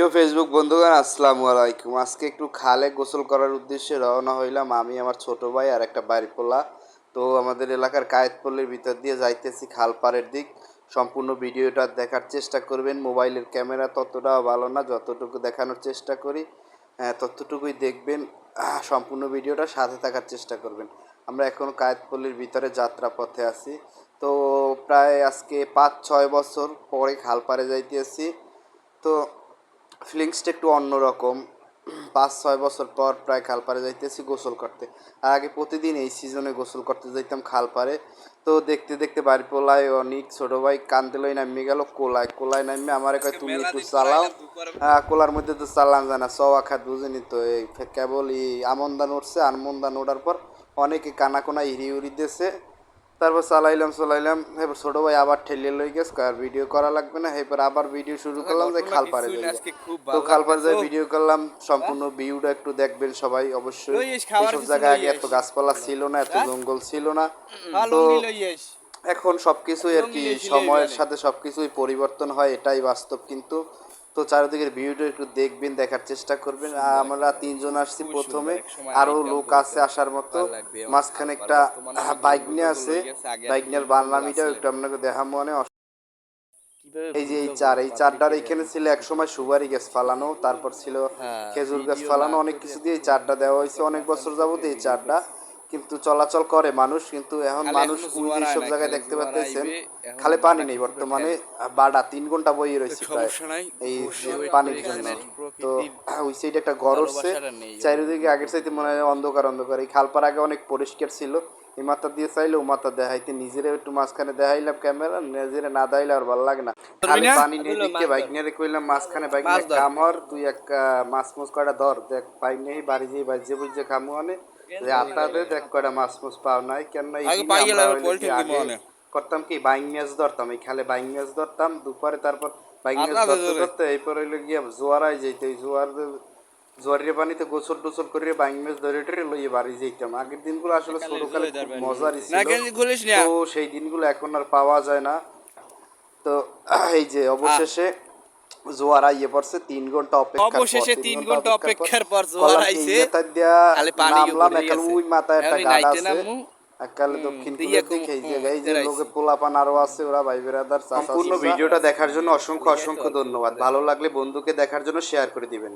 প্রিয় ফেসবুক বন্ধুগণ, আসসালামু আলাইকুম। আজকে একটু খালে গোসল করার উদ্দেশ্যে রওনা হইলাম আমি, আমার ছোট ভাই আর একটা বাড়ির পোলা। তো আমাদের এলাকার কায়েতপল্লীর ভিতর দিয়ে যাইতেছি খাল পাড়ের দিক। সম্পূর্ণ ভিডিওটা দেখার চেষ্টা করবেন। মোবাইলের ক্যামেরা ততটাও ভালো না, যতটুকু দেখানোর চেষ্টা করি ততটুকুই দেখবেন। সম্পূর্ণ ভিডিওটা সাথে থাকার চেষ্টা করবেন। আমরা এখন কায়েতপল্লীর ভিতরে যাত্রা পথে আছি। তো প্রায় আজকে 5-6 বছর পরে খাল পাড়ে যাইতেছি। তো ফিলিংসটা একটু অন্যরকম। 5-6 বছর পর প্রায় খাল পাড়ে যাইতেছি গোসল করতে। আর আগে প্রতিদিন এই সিজনে গোসল করতে যাইতাম খাল পাড়ে। তো দেখতে দেখতে বাড়ি পোলায় অনেক ছোটো ভাই কান্দেলই নামিয়ে গেল কোলায় নামিয়ে আমারে কয় তুমি একটু চালাও। কোলার মধ্যে তো চালান যায় না, চওয়া খাত বুঝিনি তো। এই কেবল এই আমন উঠছে, আমন ওঠার পর অনেকে কানা কোনা হিরি উড়ি দিয়েছে। তারপর চালাইলাম এবার ছোটো ভাই আবার ঠেলিয়ে লই গেছে, আর ভিডিও করা লাগবে না। এরপর আবার ভিডিও শুরু করলাম যে খাল পাড়ে যাই। তো খাল পাড়ে যাই ভিডিও করলাম। সম্পূর্ণ ভিউটা একটু দেখবেন সবাই অবশ্যই। এইসব জায়গায় আগে এত গাছপালা ছিল না, এত জঙ্গল ছিল না। তো এখন সব কিছুই আর কি সময়ের সাথে সব কিছুই পরিবর্তন হয়, এটাই বাস্তব। কিন্তু তো চারিদিকের ভিউটা একটু দেখবেন, দেখার চেষ্টা করবেন। আমরা 3জন আসছি প্রথমে, আরও লোক আছে আসার মতো। মাঝখানে একটা বাইক নিয়ে আছে, বাইক নিয়ে বানলামিটাও একটু আপনাকে দেখা মনে। এই যে এই চারটার এখানে ছিল এক সময় সুপারি গাছ ফালানো, তারপর ছিল খেজুর গাছ ফালানো, অনেক কিছু দিয়ে এই চারটা দেওয়া হয়েছে অনেক বছর যাবত এই চারটা। কিন্তু চলাচল করে মানুষ, কিন্তু এখন মানুষ সব জায়গায় দেখতে পাচ্ছেন খালে পানি নেই বর্তমানে। বাড়া 3 ঘন্টা বইয়ে রয়েছে প্রায় এই পানির জন্য। তো ওই সাইডে একটা ঘর উঠছে, চারিদিকে আগের চাইতে মনে হয় অন্ধকার। এই খালপার আগে অনেক পরিষ্কার ছিল। এই মাথা দিয়ে চাইলে ও মাথা দেখাইতে, নিজেরা একটু মাঝখানে দেখাইলাম ক্যামেরা, নিজেরা না দেখাইলে আর ভালো লাগে না। খালি পানি নিয়ে দিকে বাইক নিয়ে কইলাম মাঝখানে বাইক নিয়ে কাম হর, তুই এক মাছ কয়টা ধর, দেখ বাইক নিয়ে বাড়ি যেয়ে বাজে বুঝে খামু আনে যে আটাতে দেখ কয়টা মাছ পাও নাই কেন না। করতাম কি বাইং ম্যাচ ধরতাম, এই খালে বাইং ম্যাচ ধরতাম দুপুরে। তারপর বাইং ম্যাচ ধরতে এরপর হইলো গিয়ে জোয়ারাই যেত। এই জোয়ারের পানিতে গোসল টোসল করে বাইং ম্যাচ ধরে টরে লইয়ে বাড়ি যেতাম। আগের দিনগুলো আসলে ছোটকালে খুব মজারই ছিল। তো সেই দিনগুলো এখন আর পাওয়া যায় না। তো এই যে অবশেষে জোয়ার আইয়ে পড়ছে 3 ঘন্টা অপেক্ষার পর জোয়ার আইছে। নামলাম একাল ওই মাথায় একটা ঘাট আছে, একালে দক্ষিণ কূলের দিকে। এই জায়গায় এই যে লোকে পোলাপান আরো আছে, ওরা ভাই বেরাদার। সম্পূর্ণ ভিডিওটা দেখার জন্য অসংখ্য ধন্যবাদ। ভালো লাগলে বন্ধুকে দেখার জন্য শেয়ার করে দিবেন।